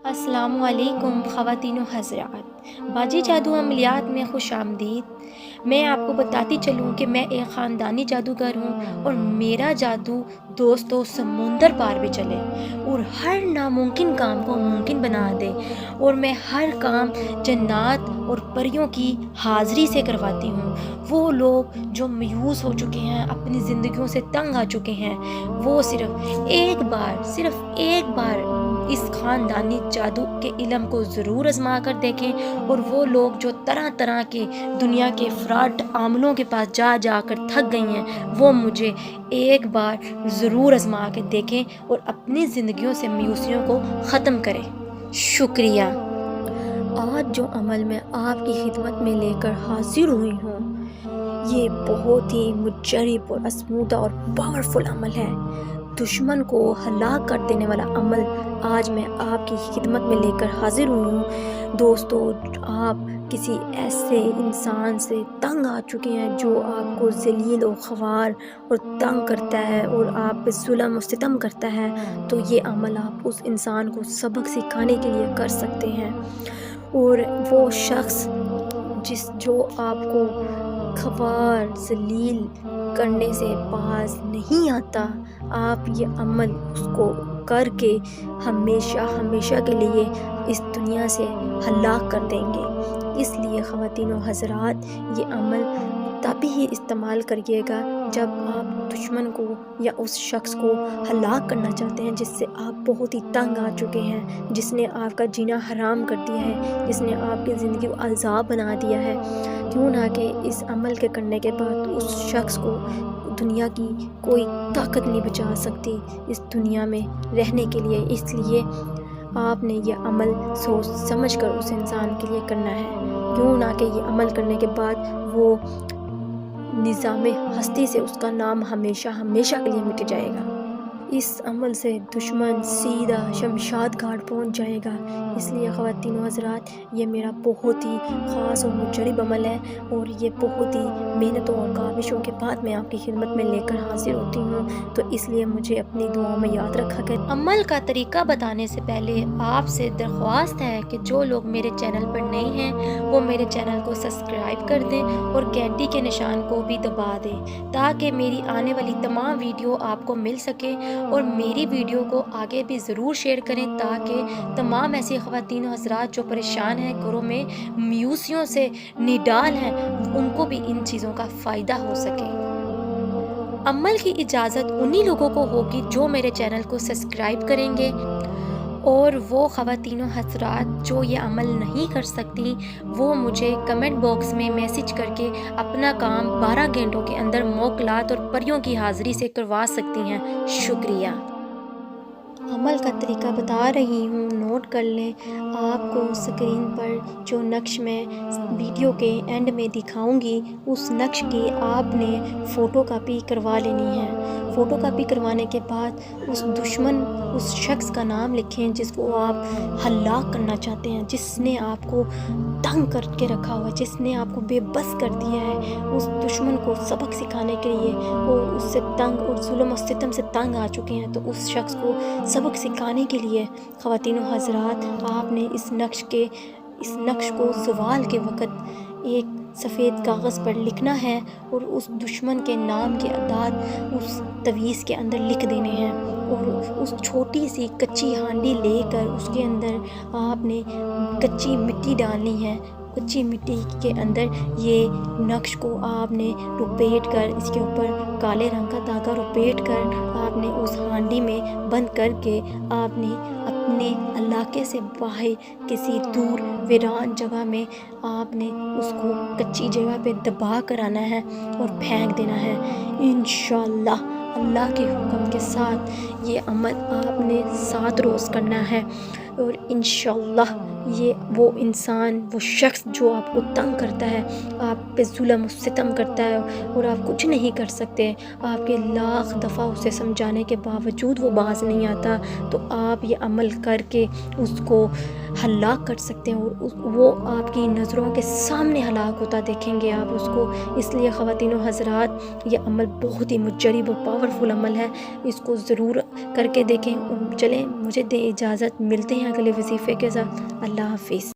अस्सलामु अलैकुम ख़वातीन व हज़रात, बाजी जादू अमलियात में खुश आमदीद। मैं आपको बताती चलूँ कि मैं एक ख़ानदानी जादूगर हूँ और मेरा जादू दोस्तों समुंदर पार भी चले और हर नामुमकिन काम को मुमकिन बना दे। और मैं हर काम जन्नात और परियों की हाज़िरी से करवाती हूँ। वो लोग जो मायूस हो चुके हैं, अपनी ज़िंदगियों से तंग आ चुके हैं, वो सिर्फ़ एक बार इस ख़ानदानी जादू के इल्म को ज़रूर आज़मा कर देखें। और वो लोग जो तरह तरह के दुनिया के फ्रॉड आमलों के पास जा जा कर थक गई हैं, वो मुझे एक बार ज़रूर आज़मा के देखें और अपनी ज़िंदगियों से मायूसियों को ख़त्म करें। शुक्रिया। आज जो अमल मैं आपकी खिदमत में लेकर हाजिर हुई हूँ, ये बहुत ही मुजरिब और आज़मूदा और पावरफुल अमल है। दुश्मन को हलाक कर देने वाला अमल आज मैं आपकी खिदमत में लेकर हाजिर हुई हूँ। दोस्तों, आप किसी ऐसे इंसान से तंग आ चुके हैं जो आपको ज़लील और ख़वार और तंग करता है और आप पे जुल्म और सितम करता है, तो ये अमल आप उस इंसान को सबक सिखाने के लिए कर सकते हैं। और वो शख्स जो आपको ख़वार ज़लील करने से बाज नहीं आता, आप ये अमल उसको करके हमेशा हमेशा के लिए इस दुनिया से हलाक कर देंगे। इसलिए ख़वातीन व हज़रात, ये अमल तभी ही इस्तेमाल करिएगा जब आप दुश्मन को या उस शख्स को हलाक करना चाहते हैं जिससे आप बहुत ही तंग आ चुके हैं, जिसने आपका जीना हराम कर दिया है, जिसने आपकी ज़िंदगी को अज़ाब बना दिया है। क्यों ना कि इस अमल के करने के बाद उस शख्स को दुनिया की कोई ताकत नहीं बचा सकती इस दुनिया में रहने के लिए। इसलिए आपने ये अमल सोच समझ कर उस इंसान के लिए करना है। क्यों ना कि ये अमल करने के बाद वो निज़ामे हस्ती से उसका नाम हमेशा हमेशा के लिए मिट जाएगा। इस अमल से दुश्मन सीधा शमशाद घाट पहुंच जाएगा। इसलिए ख़वातीन व हज़रात, ये मेरा बहुत ही ख़ास और मुजरिब अमल है और ये बहुत ही मेहनतों और काविशों के बाद मैं आपकी खिदमत में लेकर हाजिर होती हूँ। तो इसलिए मुझे अपनी दुआओं में याद रखा कर। अमल का तरीका बताने से पहले आपसे दरख्वास्त है कि जो लोग मेरे चैनल पर नए हैं वो मेरे चैनल को सब्सक्राइब कर दें और घंटी के निशान को भी दबा दें, ताकि मेरी आने वाली तमाम वीडियो आपको मिल सके। और मेरी वीडियो को आगे भी ज़रूर शेयर करें ताकि तमाम ऐसी ख़वातीन हज़रात जो परेशान हैं, घरों में मायूसियों से निडाल हैं, उनको भी इन चीज़ों का फ़ायदा हो सके। अमल की इजाज़त उन्हीं लोगों को होगी जो मेरे चैनल को सब्सक्राइब करेंगे। और वो ख़वातीन हज़रात जो ये अमल नहीं कर सकती, वो मुझे कमेंट बॉक्स में मैसेज करके अपना काम 12 घंटों के अंदर मोकलात और परियों की हाज़िरी से करवा सकती हैं। शुक्रिया। अमल का तरीका बता रही हूँ, नोट कर लें। आपको स्क्रीन पर जो नक्श मैं वीडियो के एंड में दिखाऊंगी, उस नक्श की आपने फ़ोटो कापी करवा लेनी है। फ़ोटो कापी करवाने के बाद उस शख्स का नाम लिखें जिसको आप हलाक करना चाहते हैं, जिसने आपको तंग करके रखा हुआ है, जिसने आपको बेबस कर दिया है। उस दुश्मन को सबक सिखाने के लिए और उससे तंग और जुल्म और सितम से तंग आ चुके हैं, तो उस शख्स को सबक सिखाने के लिए ख़वातीन व हज़रात, आपने इस नक्श को ज़वाल के वक़्त एक सफ़ेद कागज़ पर लिखना है और उस दुश्मन के नाम के अदाद उस तवीज़ के अंदर लिख देने हैं। और उस छोटी सी कच्ची हांडी लेकर उसके अंदर आपने कच्ची मिट्टी डालनी है। कच्ची मिट्टी के अंदर ये नक्श को आपने लपेट कर, इसके ऊपर काले रंग का धागा लपेट कर आपने उस हांडी में बंद करके आपने अपने इलाके से बाहर किसी दूर वीरान जगह में आपने उसको कच्ची जगह पे दबा कर आना है और फेंक देना है। इंशाअल्लाह अल्लाह के हुक्म के साथ ये अमल आपने 7 रोज़ करना है और इंशाअल्लाह ये वो इंसान, वो शख्स जो आपको तंग करता है, आप पे जुल्म और सितम करता है और आप कुछ नहीं कर सकते, आपके लाख दफ़ा उसे समझाने के बावजूद वो बाज नहीं आता, तो आप ये अमल करके उसको हलाक कर सकते हैं और वो आपकी नज़रों के सामने हलाक होता देखेंगे आप उसको। इसलिए ख़वातीन व हज़रात, ये अमल बहुत ही मुजरिब और पावरफुल अमल है, इसको ज़रूर करके देखें। चलें, मुझे दें इजाज़त, मिलते हैं ہیں اگلے وظیفے کے ساتھ۔ اللہ حافظ۔